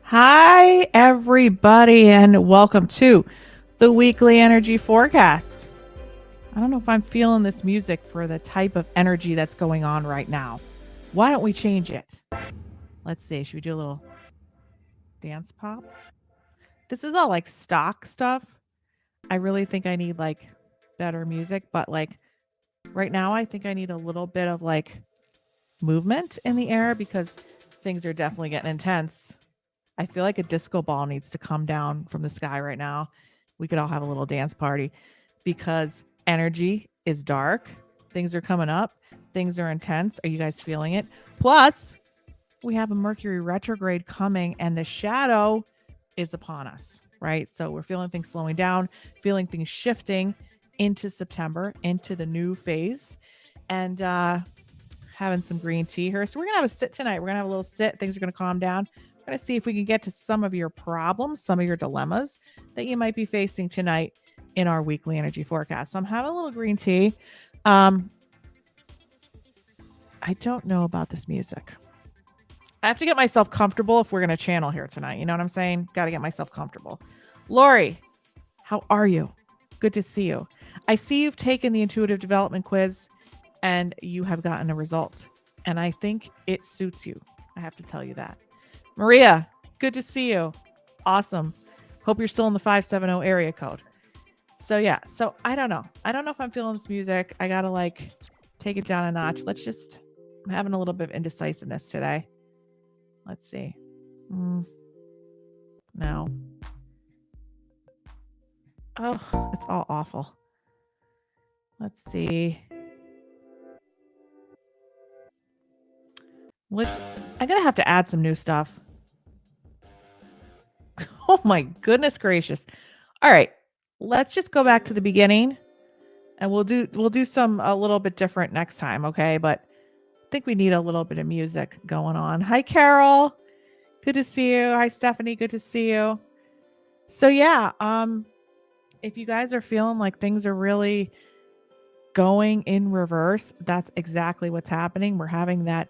Hi, everybody, and welcome to the weekly energy forecast. I don't know if I'm feeling this music for the type of energy that's going on right now. Why don't we change it? Let's see. Should we do a little dance pop? This is all like stock stuff. I really think I need like better music, but like right now, I think I need a little bit of like movement in the air because things are definitely getting intense. I feel like a disco ball needs to come down from the sky right now. We could all have a little dance party because energy is dark. Things are coming up. Things are intense. Are you guys feeling it? Plus, we have a Mercury retrograde coming and the shadow is upon us, right? So we're feeling things slowing down, feeling things shifting into September, into the new phase. And having some green tea here. So we're going to have a sit tonight. We're going to have a little sit. Things are going to calm down. We're going to see if we can get to some of your problems, some of your dilemmas that you might be facing tonight in our weekly energy forecast. So I'm having a little green tea. I don't know about this music. I have to get myself comfortable if we're going to channel here tonight. You know what I'm saying? Got to get myself comfortable. Lori, how are you? Good to see you. I see you've taken the intuitive development quiz and you have gotten a result. And I think it suits you. I have to tell you that. Maria, good to see you. Awesome. Hope you're still in the 570 area code. So yeah, so I don't know. I don't know if I'm feeling this music. I got to like take it down a notch. I'm having a little bit of indecisiveness today. Let's see. No. Oh, it's all awful. Let's see. I'm going to have to add some new stuff. Oh my goodness gracious. All right. Let's just go back to the beginning and we'll do some a little bit different next time, okay? But I think we need a little bit of music going on. Hi Carol. Good to see you. Hi Stephanie. Good to see you. So yeah, if you guys are feeling like things are really going in reverse, that's exactly what's happening. We're having that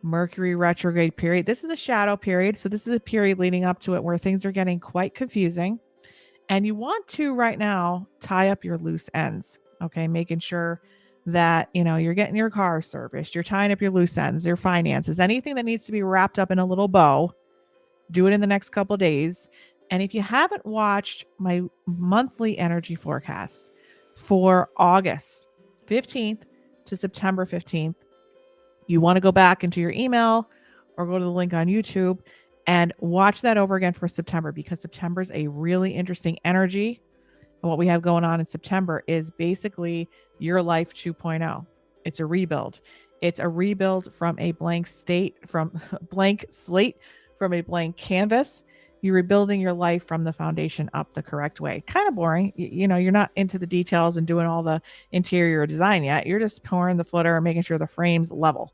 Mercury retrograde period. This is a shadow period. So this is a period leading up to it where things are getting quite confusing. And you want to right now tie up your loose ends, okay? Making sure that, you're getting your car serviced, you're tying up your loose ends, your finances, anything that needs to be wrapped up in a little bow, do it in the next couple of days. And if you haven't watched my monthly energy forecast for August 15th to September 15th, you want to go back into your email or go to the link on YouTube and watch that over again for September because September is a really interesting energy. And what we have going on in September is basically your life 2.0. It's a rebuild. It's a rebuild from a blank slate, from a blank canvas. You're rebuilding your life from the foundation up the correct way. Kind of boring. You're not into the details and doing all the interior design yet. You're just pouring the footer and making sure the frame's level,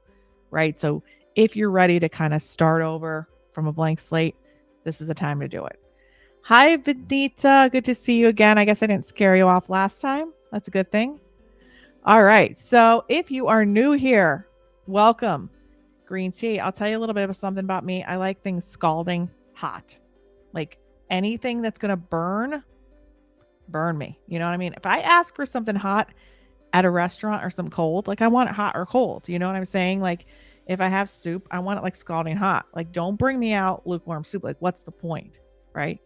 right? So if you're ready to kind of start over from a blank slate, this is the time to do it. Hi, Vanita. Good to see you again. I guess I didn't scare you off last time. That's a good thing. All right. So if you are new here, welcome. Green tea. I'll tell you a little bit of something about me. I like things scalding hot. Like anything that's going to burn me. You know what I mean? If I ask for something hot at a restaurant or some cold, like I want it hot or cold. You know what I'm saying? Like if I have soup, I want it like scalding hot. Like don't bring me out lukewarm soup. Like what's the point? Right?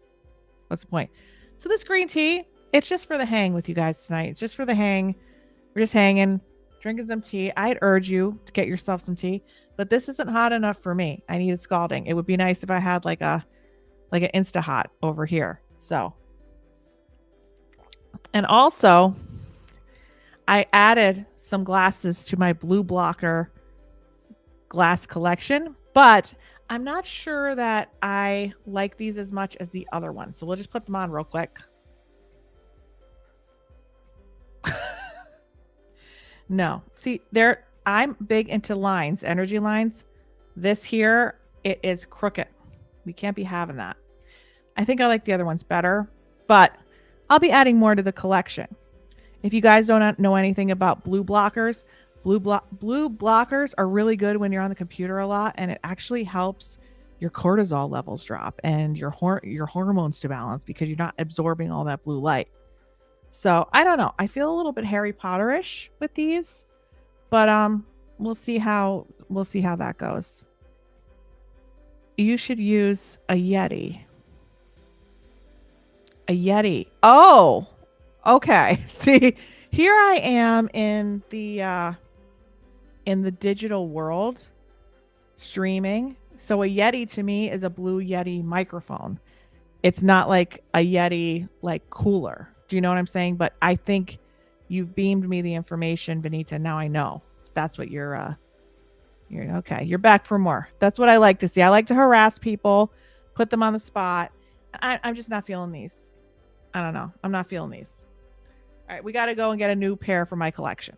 What's the point? So this green tea, it's just for the hang with you guys tonight. It's just for the hang. We're just hanging, drinking some tea. I'd urge you to get yourself some tea, but this isn't hot enough for me. I need it scalding. It would be nice if I had like an Insta Hot over here. So, and also I added some glasses to my blue blocker glass collection, but I'm not sure that I like these as much as the other ones. So we'll just put them on real quick. No. See, I'm big into lines, energy lines. This here, it is crooked. We can't be having that. I think I like the other ones better, but I'll be adding more to the collection. If you guys don't know anything about blue blockers, blue blockers are really good when you're on the computer a lot, and it actually helps your cortisol levels drop and your hormones to balance because you're not absorbing all that blue light. So I don't know. I feel a little bit Harry Potterish with these, but we'll see how that goes. You should use a Yeti. A Yeti. Oh, okay. See, here I am in the digital world streaming. So a Yeti to me is a Blue Yeti microphone. It's not like a Yeti like cooler. Do you know what I'm saying? But I think you've beamed me the information, Benita. Now I know. That's what you're okay. You're back for more. That's what I like to see. I like to harass people, put them on the spot. I'm just not feeling these. I don't know. I'm not feeling these. All right, we got to go and get a new pair for my collection.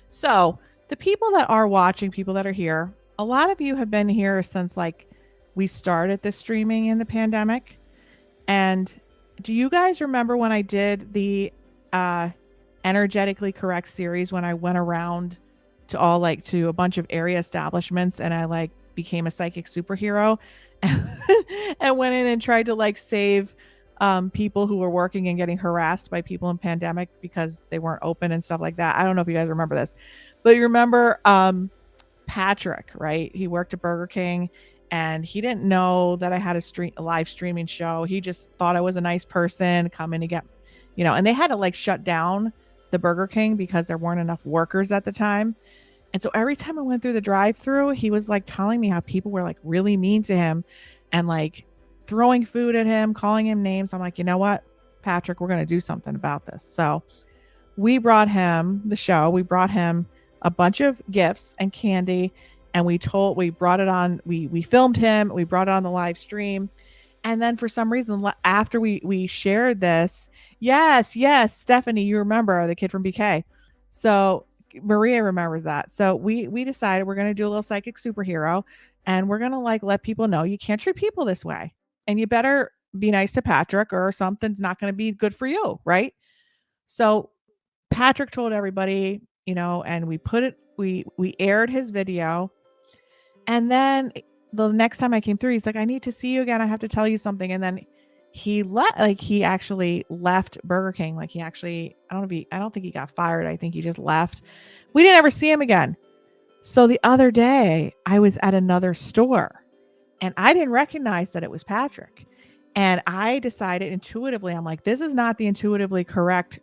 So the people that are watching, people that are here, a lot of you have been here since like we started this streaming in the pandemic. And do you guys remember when I did the energetically correct series, when I went around to a bunch of area establishments and I like became a psychic superhero and went in and tried to like save people who were working and getting harassed by people in pandemic because they weren't open and stuff like that. I don't know if you guys remember this, but you remember Patrick, right? He worked at Burger King and he didn't know that I had a live streaming show. He just thought I was a nice person coming to get, and they had to like shut down the Burger King because there weren't enough workers at the time. And so every time I went through the drive-through, he was like telling me how people were like really mean to him and like throwing food at him, calling him names. I'm like, you know what, Patrick, we're going to do something about this. So we brought him a bunch of gifts and candy. And we brought it on, we filmed him, we brought it on the live stream. And then for some reason, after we shared this, yes, Stephanie, you remember the kid from BK. So Maria remembers that. So we decided we're going to do a little psychic superhero and we're going to like let people know you can't treat people this way. And you better be nice to Patrick or something's not going to be good for you, right? So Patrick told everybody, and we aired his video. And then the next time I came through, he's like, I need to see you again. I have to tell you something. And then he actually left Burger King. Like I don't think he got fired. I think he just left. We didn't ever see him again. So the other day I was at another store and I didn't recognize that it was Patrick. And I decided intuitively, I'm like, this is not the intuitively correct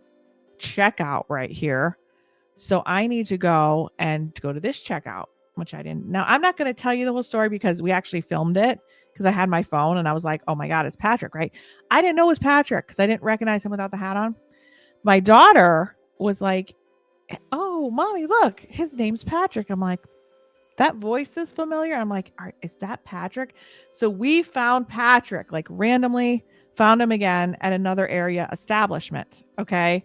checkout right here. So I need to go to this checkout, which I didn't. Now, I'm not going to tell you the whole story because we actually filmed it because I had my phone and I was like, oh my God, it's Patrick, right? I didn't know it was Patrick because I didn't recognize him without the hat on. My daughter was like, oh, mommy, look, his name's Patrick. I'm like, that voice is familiar. I'm like, all right, is that Patrick? So we found Patrick, like randomly found him again at another area establishment. Okay.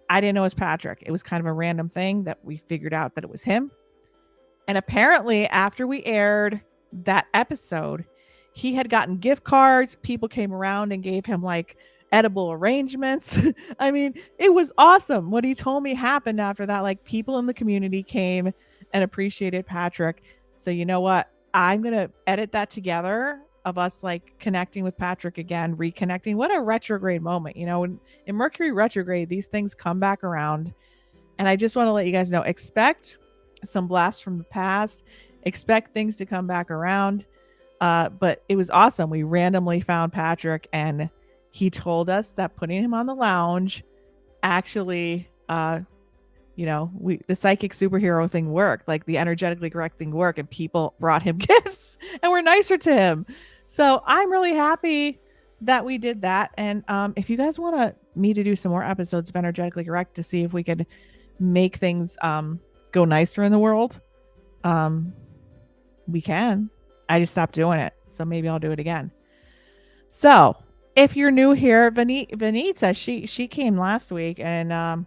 I didn't know it was Patrick. It was kind of a random thing that we figured out that it was him. And apparently after we aired that episode, he had gotten gift cards. People came around and gave him like edible arrangements. I mean, it was awesome. What he told me happened after that. Like people in the community came and appreciated Patrick. So you know what? I'm going to edit that together of us like connecting with Patrick again, reconnecting. What a retrograde moment. In Mercury retrograde, these things come back around. And I just want to let you guys know, expect some blasts from the past, expect things to come back around. But it was awesome. We randomly found Patrick and he told us that putting him on the lounge actually, the psychic superhero thing worked, like the energetically correct thing worked, and people brought him gifts and were nicer to him. So I'm really happy that we did that. And if you guys want me to do some more episodes of Energetically Correct to see if we could make things go nicer in the world, we can. I just stopped doing it, so maybe I'll do it again. So if you're new here, Vanita, she came last week and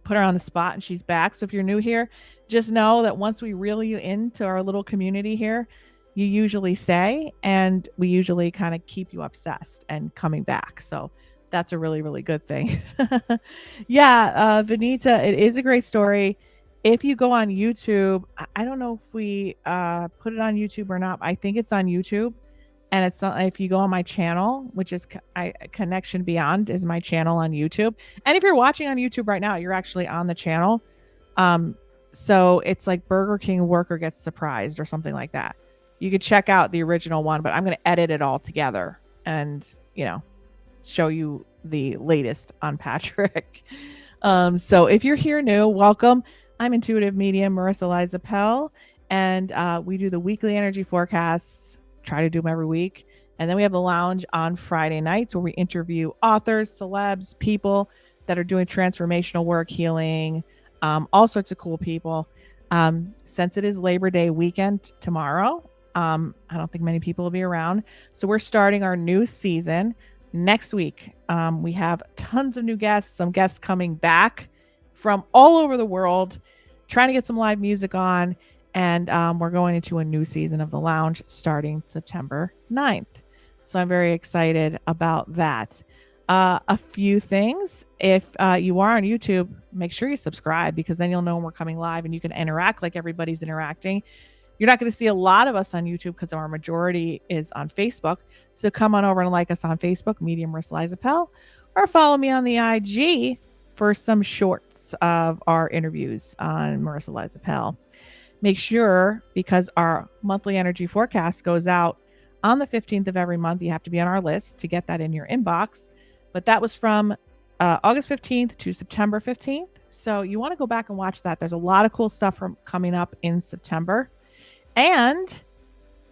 put her on the spot and she's back. So if you're new here, just know that once we reel you into our little community here, you usually stay and we usually kind of keep you obsessed and coming back. So that's a really, really good thing. Yeah, Vanita, it is a great story. if you go on YouTube, I don't know if we put it on YouTube or not. I think it's on YouTube. And it's not, if you go on my channel, which is Connection Beyond is my channel on YouTube. And if you're watching on YouTube right now, you're actually on the channel. So it's like Burger King worker gets surprised or something like that. You could check out the original one, but I'm going to edit it all together and, show you the latest on Patrick. So if you're here new, welcome. I'm intuitive medium Marisa Liza Pell, and we do the weekly energy forecasts, try to do them every week. And then we have the lounge on Friday nights where we interview authors, celebs, people that are doing transformational work, healing, all sorts of cool people. Since it is Labor Day weekend tomorrow, I don't think many people will be around. So we're starting our new season next week. We have tons of new guests, some guests coming back from all over the world, trying to get some live music on. And we're going into a new season of the lounge starting September 9th. So I'm very excited about that. A few things. If you are on YouTube, make sure you subscribe, because then you'll know when we're coming live and you can interact like everybody's interacting. You're not going to see a lot of us on YouTube because our majority is on Facebook. So come on over and like us on Facebook, Medium Marisa Liza Pell, or follow me on the IG for some shorts of our interviews on Marisa Liza Pell. Make sure, because our monthly energy forecast goes out on the 15th of every month, you have to be on our list to get that in your inbox. But that was from August 15th to September 15th. So you want to go back and watch that. There's a lot of cool stuff coming up in September. And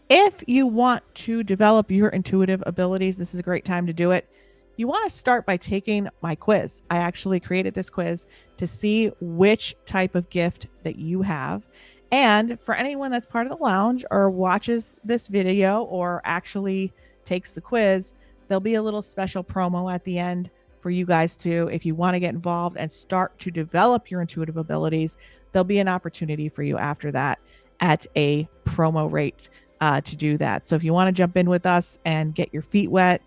if you want to develop your intuitive abilities, this is a great time to do it. You want to start by taking my quiz. I actually created this quiz to see which type of gift that you have. And for anyone that's part of the lounge or watches this video or actually takes the quiz, there'll be a little special promo at the end for you guys to, if you want to get involved and start to develop your intuitive abilities, there'll be an opportunity for you after that at a promo rate to do that. So if you want to jump in with us and get your feet wet,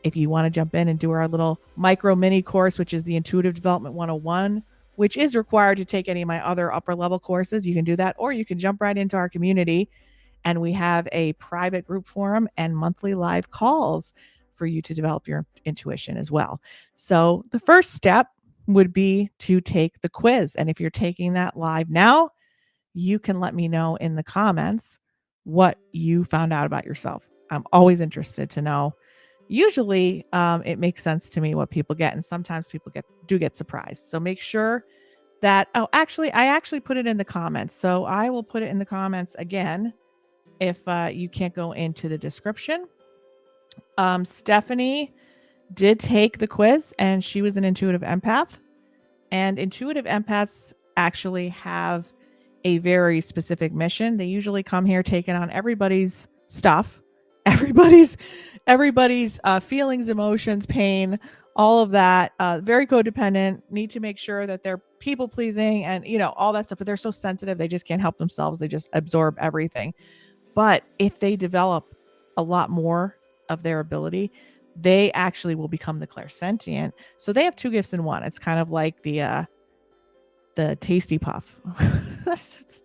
if you want to jump in and do our little micro mini course, which is the Intuitive Development 101, which is required to take any of my other upper level courses, you can do that, or you can jump right into our community. And we have a private group forum and monthly live calls for you to develop your intuition as well. So the first step would be to take the quiz. And if you're taking that live now, you can let me know in the comments what you found out about yourself. I'm always interested to know. Usually it makes sense to me what people get, and sometimes people do get surprised. So make sure that, I actually put it in the comments. So I will put it in the comments again if you can't go into the description. Stephanie did take the quiz, and she was an intuitive empath. And intuitive empaths actually have a very specific mission. They usually come here taking on everybody's stuff, everybody's feelings, emotions, pain, all of that. Very codependent, need to make sure that they're people pleasing and all that stuff, but they're so sensitive, they just can't help themselves. They just absorb everything. But if they develop a lot more of their ability, they actually will become the clairsentient. So they have two gifts in one. It's kind of like the tasty puff,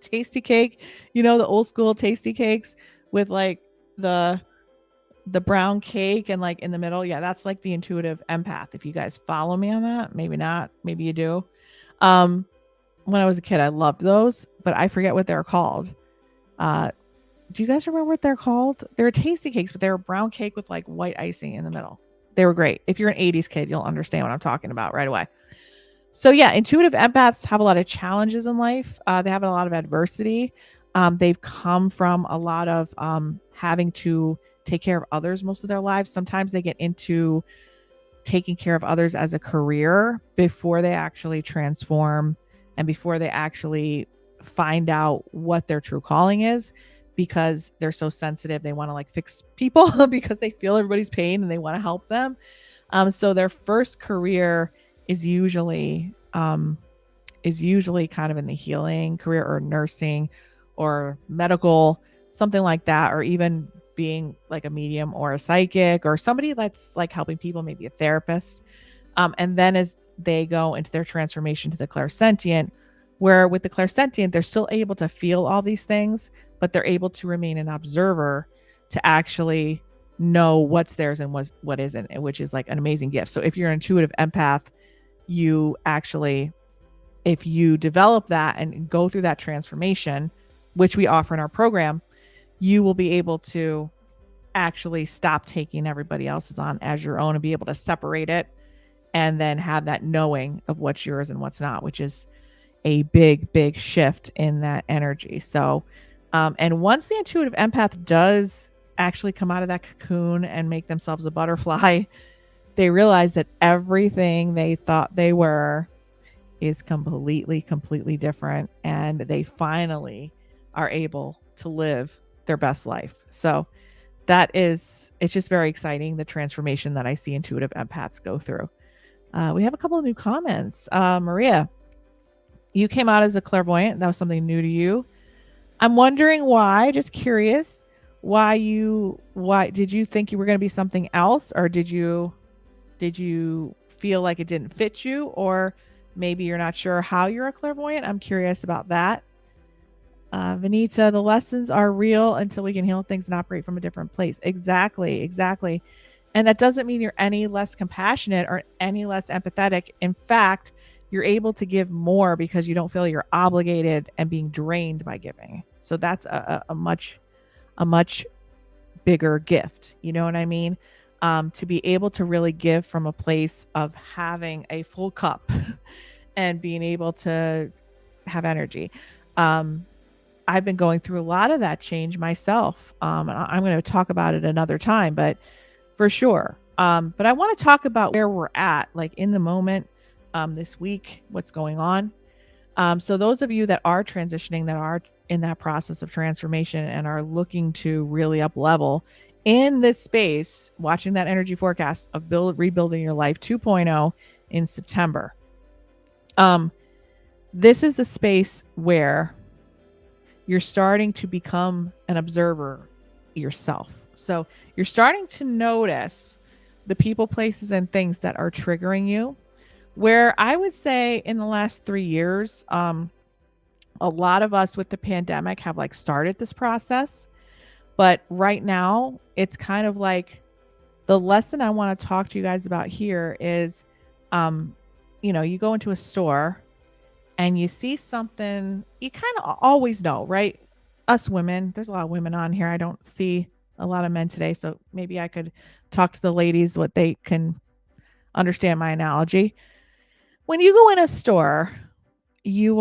tasty cake, the old school tasty cakes with like the brown cake and like in the middle. Yeah, that's like the intuitive empath. If you guys follow me on that, maybe not, maybe you do. When I was a kid, I loved those, but I forget what they're called. Do you guys remember what they're called? They're tasty cakes, but they're a brown cake with like white icing in the middle. They were great. If you're an 80s kid, you'll understand what I'm talking about right away. So yeah, intuitive empaths have a lot of challenges in life. They have a lot of adversity. They've come from a lot of having to take care of others most of their lives. Sometimes they get into taking care of others as a career before they actually transform and before they actually find out what their true calling is, because they're so sensitive. They want to like fix people because they feel everybody's pain and they want to help them. So their first career is usually kind of in the healing career or nursing or medical, something like that, or even being like a medium or a psychic or somebody that's like helping people, maybe a therapist. And then as they go into their transformation to the clairsentient, Where with the clairsentient, they're still able to feel all these things, but they're able to remain an observer to actually know what's theirs and what isn't, which is like an amazing gift. So if you're an intuitive empath, you actually, if you develop that and go through that transformation, which we offer in our program, you will be able to actually stop taking everybody else's on as your own and be able to separate it and then have that knowing of what's yours and what's not, which is a big shift in that energy. So, and once the intuitive empath does actually come out of that cocoon and make themselves a butterfly, they realize that everything they thought they were is completely different. And they finally are able to live their best life. So it's just very exciting, the transformation that I see intuitive empaths go through. We have a couple of new comments. Maria, you came out as a clairvoyant. That was something new to you. I'm wondering why, just curious, why did you think you were going to be something else? Or did you feel like it didn't fit you? Or maybe you're not sure how you're a clairvoyant? I'm curious about that. Vanita, the lessons are real until we can heal things and operate from a different place. Exactly. And that doesn't mean you're any less compassionate or any less empathetic. In fact, you're able to give more because you don't feel you're obligated and being drained by giving. So that's a much bigger gift. You know what I mean? To be able to really give from a place of having a full cup and being able to have energy. I've been going through a lot of that change myself. And I'm going to talk about it another time, but for sure. But I want to talk about where we're at, like in the moment, this week, what's going on. So those of you that are transitioning, that are in that process of transformation and are looking to really up level in this space, watching that energy forecast of rebuilding your life 2.0 in September. This is the space where you're starting to become an observer yourself. So you're starting to notice the people, places, and things that are triggering you. Where I would say in the last 3 years, a lot of us with the pandemic have like started this process. But right now, it's kind of like the lesson I want to talk to you guys about here is, you go into a store and you see something, you kind of always know, right? Us women, there's a lot of women on here. I don't see a lot of men today. So maybe I could talk to the ladies, what they can understand my analogy. When you go in a store, you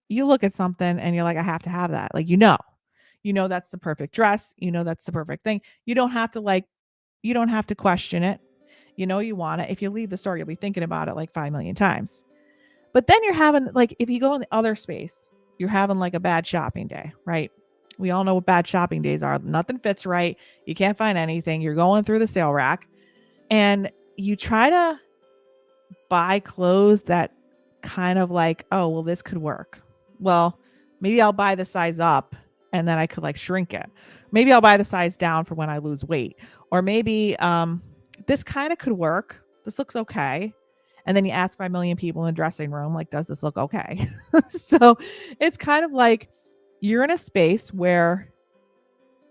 look at something and you're like, I have to have that. Like, that's the perfect dress. That's the perfect thing. You don't have to question it. You want it. If you leave the store, you'll be thinking about it like 5 million times. But then you're having, like, if you go in the other space, you're having like a bad shopping day, right? We all know what bad shopping days are. Nothing fits right. You can't find anything. You're going through the sale rack and you try to buy clothes that kind of like, oh, well, this could work. Well, maybe I'll buy the size up and then I could like shrink it. Maybe I'll buy the size down for when I lose weight. Or maybe this kind of could work. This looks okay. And then you ask 5 million people in the dressing room, like, does this look okay? So it's kind of like you're in a space where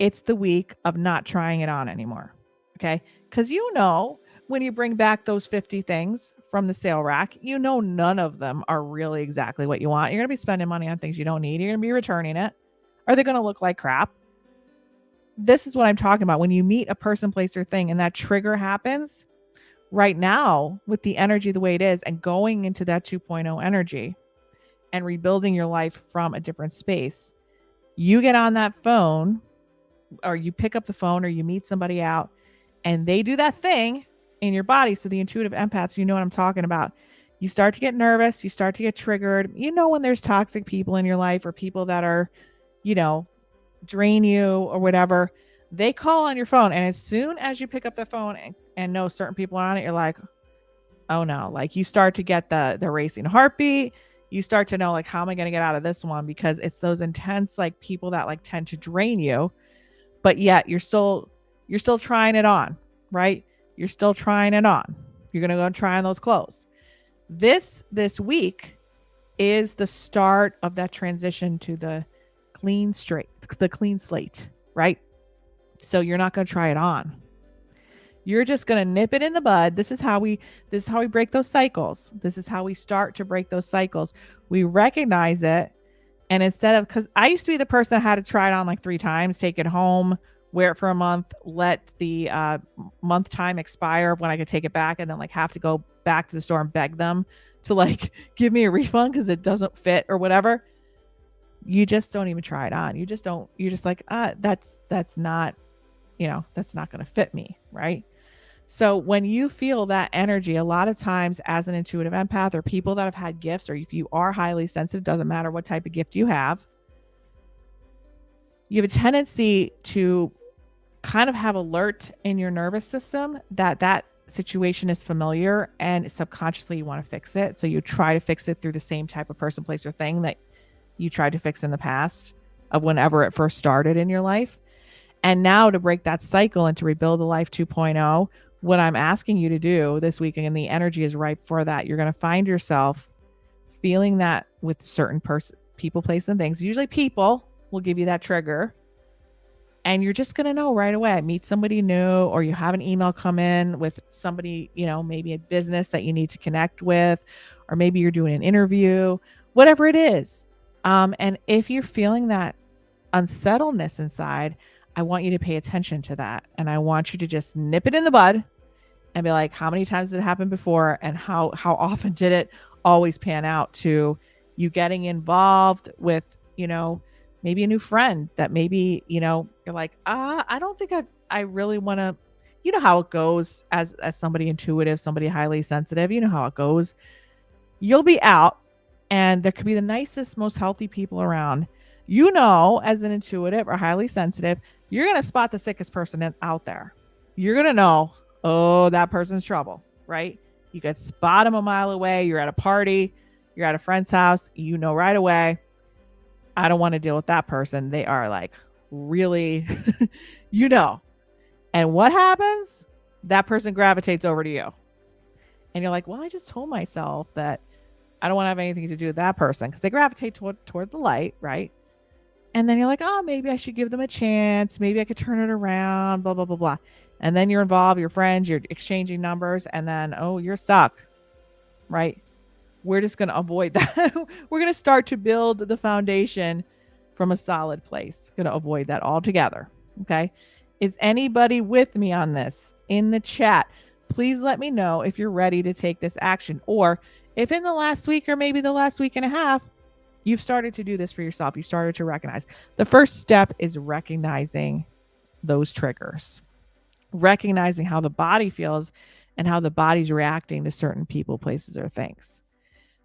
it's the week of not trying it on anymore. Okay. Because when you bring back those 50 things from the sale rack, none of them are really exactly what you want. You're going to be spending money on things you don't need. You're going to be returning it. Are they going to look like crap? This is what I'm talking about. When you meet a person, place, or thing and that trigger happens right now with the energy the way it is and going into that 2.0 energy and rebuilding your life from a different space, you get on that phone or you pick up the phone or you meet somebody out and they do that thing in your body. So the intuitive empaths, you know what I'm talking about. You start to get nervous. You start to get triggered. When there's toxic people in your life or people that are, drain you or whatever, they call on your phone. And as soon as you pick up the phone and know certain people are on it, you're like, oh no, like you start to get the racing heartbeat. You start to know like, how am I going to get out of this one? Because it's those intense, like people that like tend to drain you, but yet you're still trying it on, right? You're still trying it on. You're going to go and try on those clothes. This week, is the start of that transition to the clean slate, right? So you're not going to try it on. You're just going to nip it in the bud. This is how we break those cycles. This is how we start to break those cycles. We recognize it, and instead of, cuz I used to be the person that had to try it on like 3 times, take it home, wear it for a month, let the month time expire when I could take it back, and then like have to go back to the store and beg them to like give me a refund cuz it doesn't fit or whatever. You just don't even try it on. You just don't, you're just like, that's not, that's not going to fit me, right? So when you feel that energy, a lot of times as an intuitive empath or people that have had gifts, or if you are highly sensitive, doesn't matter what type of gift you have a tendency to kind of have alert in your nervous system that situation is familiar, and subconsciously you want to fix it. So you try to fix it through the same type of person, place, or thing that you tried to fix in the past of whenever it first started in your life. And now to break that cycle and to rebuild the life 2.0, what I'm asking you to do this week, and the energy is ripe for that, you're going to find yourself feeling that with certain people, place, and things. Usually people will give you that trigger. And you're just going to know right away. Meet somebody new, or you have an email come in with somebody, maybe a business that you need to connect with, or maybe you're doing an interview, whatever it is. And if you're feeling that unsettledness inside, I want you to pay attention to that. And I want you to just nip it in the bud and be like, how many times did it happen before? And how often did it always pan out to you getting involved with, maybe a new friend that maybe, you're like, I don't think I really want to, you know how it goes as somebody intuitive, somebody highly sensitive, you know how it goes. You'll be out and there could be the nicest, most healthy people around. As an intuitive or highly sensitive, you're going to spot the sickest person out there. You're going to know, oh, that person's trouble, right? You could spot them a mile away. You're at a party, you're at a friend's house, right away, I don't want to deal with that person. They are like really, And what happens? That person gravitates over to you. And you're like, well, I just told myself that I don't want to have anything to do with that person, because they gravitate toward the light, right? And then you're like, oh, maybe I should give them a chance. Maybe I could turn it around, blah, blah, blah, blah. And then you're involved, your friends, you're exchanging numbers, and then, oh, you're stuck, right? We're just going to avoid that. We're going to start to build the foundation from a solid place. Going to avoid that altogether. Okay. Is anybody with me on this in the chat? Please let me know if you're ready to take this action, or if in the last week or maybe the last week and a half, you've started to do this for yourself. You started to recognize. The first step is recognizing those triggers, recognizing how the body feels and how the body's reacting to certain people, places, or things.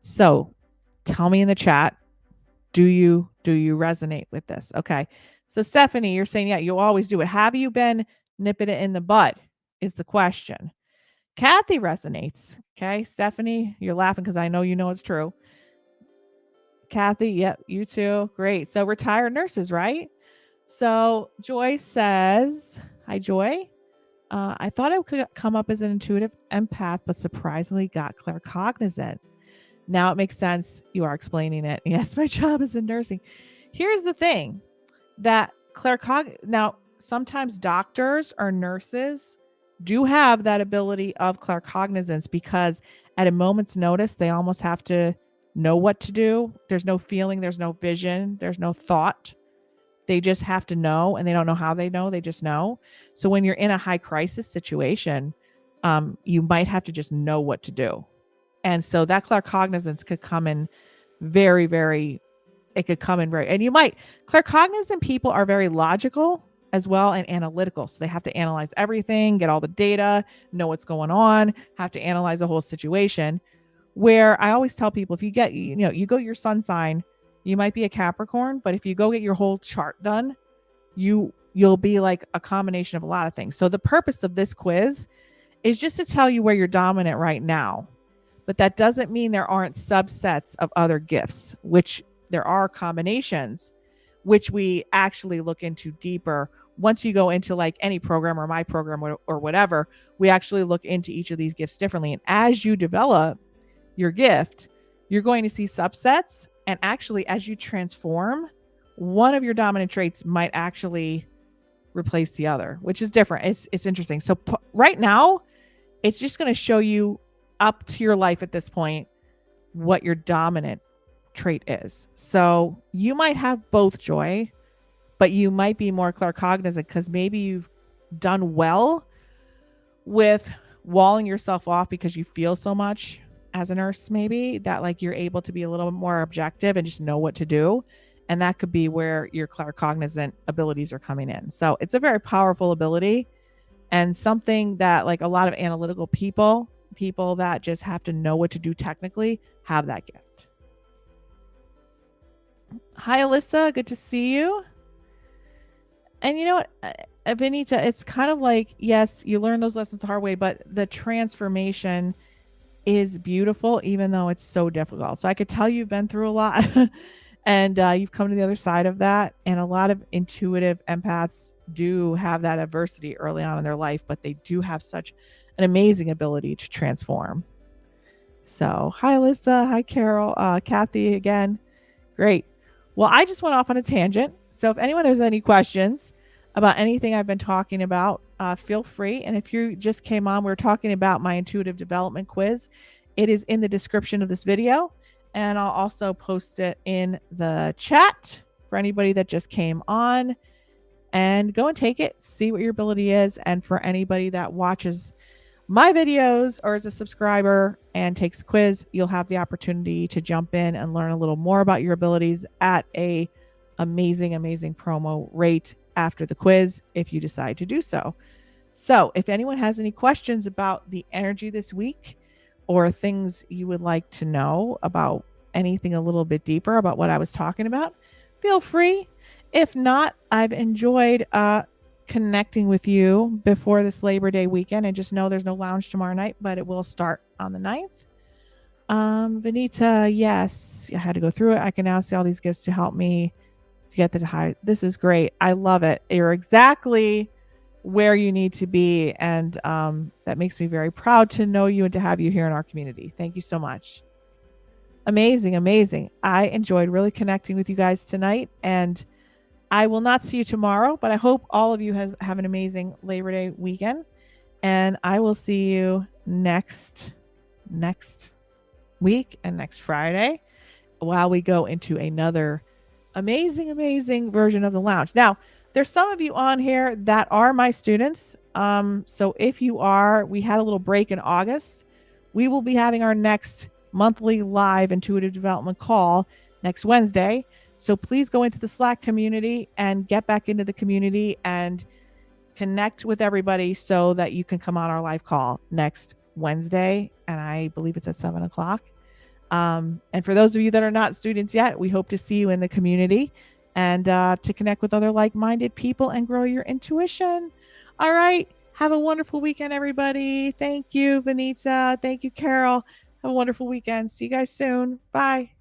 So tell me in the chat, do you resonate with this? Okay. So Stephanie, you're saying, yeah, you always do it. Have you been nipping it in the bud is the question. Kathy resonates. Okay. Stephanie, you're laughing because I know it's true. Kathy, yep, you too. Great. So retired nurses, right? So Joy says, hi, Joy. I thought I could come up as an intuitive empath, but surprisingly got claircognizant. Now it makes sense. You are explaining it. Yes, my job is in nursing. Here's the thing that now sometimes doctors or nurses do have that ability of claircognizance, because at a moment's notice, they almost have to know what to do. There's no feeling, there's no vision, there's no thought. They just have to know, and they don't know how they know. They just know. So when you're in a high crisis situation, you might have to just know what to do. And so that claircognizance could come in very, very, claircognizant people are very logical as well and analytical. So they have to analyze everything, get all the data, know what's going on, have to analyze the whole situation. Where I always tell people, if you get, you go your sun sign, you might be a Capricorn, but if you go get your whole chart done, you'll be like a combination of a lot of things. So the purpose of this quiz is just to tell you where you're dominant right now. But that doesn't mean there aren't subsets of other gifts, which there are combinations, which we actually look into deeper. Once you go into like any program or my program or whatever, we actually look into each of these gifts differently. And as you develop your gift, you're going to see subsets. And actually, as you transform, one of your dominant traits might actually replace the other, which is different. It's interesting. So right now, it's just going to show you up to your life at this point what your dominant trait is. So you might have both, Joy, but you might be more claircognizant because maybe you've done well with walling yourself off because you feel so much as a nurse, maybe that like you're able to be a little more objective and just know what to do. And that could be where your claircognizant abilities are coming in. So it's a very powerful ability and something that like a lot of analytical people that just have to know what to do technically have that gift. Hi, Alyssa. Good to see you. And you know what, Vinita, it's kind of like, yes, you learn those lessons the hard way, but the transformation is beautiful, even though it's so difficult. So I could tell you've been through a lot and you've come to the other side of that. And a lot of intuitive empaths do have that adversity early on in their life, but they do have such an amazing ability to transform. So hi, Alyssa. Hi, Carol. Kathy again. Great. Well, I just went off on a tangent. So if anyone has any questions about anything I've been talking about, feel free. And if you just came on, we're talking about my intuitive development quiz. It is in the description of this video. And I'll also post it in the chat for anybody that just came on. And go and take it, see what your ability is. And for anybody that watches my videos or is a subscriber and takes a quiz, you'll have the opportunity to jump in and learn a little more about your abilities at a amazing promo rate after the quiz if you decide to do so. So if anyone has any questions about the energy this week or things you would like to know about anything a little bit deeper about what I was talking about, feel free. If not, I've enjoyed connecting with you before this Labor Day weekend, and just know there's no lounge tomorrow night, but it will start on the 9th. Vinita, yes, I had to go through it. I can now see all these gifts to help me to get the high. This is great. I love it. You're exactly where you need to be. And that makes me very proud to know you and to have you here in our community. Thank you so much. Amazing. I enjoyed really connecting with you guys tonight, and I will not see you tomorrow, but I hope all of you have an amazing Labor Day weekend, and I will see you next week and next Friday while we go into another amazing version of the lounge. Now, there's some of you on here that are my students. So if you are, we had a little break in August. We will be having our next monthly live intuitive development call next Wednesday. So please go into the Slack community and get back into the community and connect with everybody so that you can come on our live call next Wednesday. And I believe it's at 7:00. And for those of you that are not students yet, we hope to see you in the community and to connect with other like-minded people and grow your intuition. All right. Have a wonderful weekend, everybody. Thank you, Vinita. Thank you, Carol. Have a wonderful weekend. See you guys soon. Bye.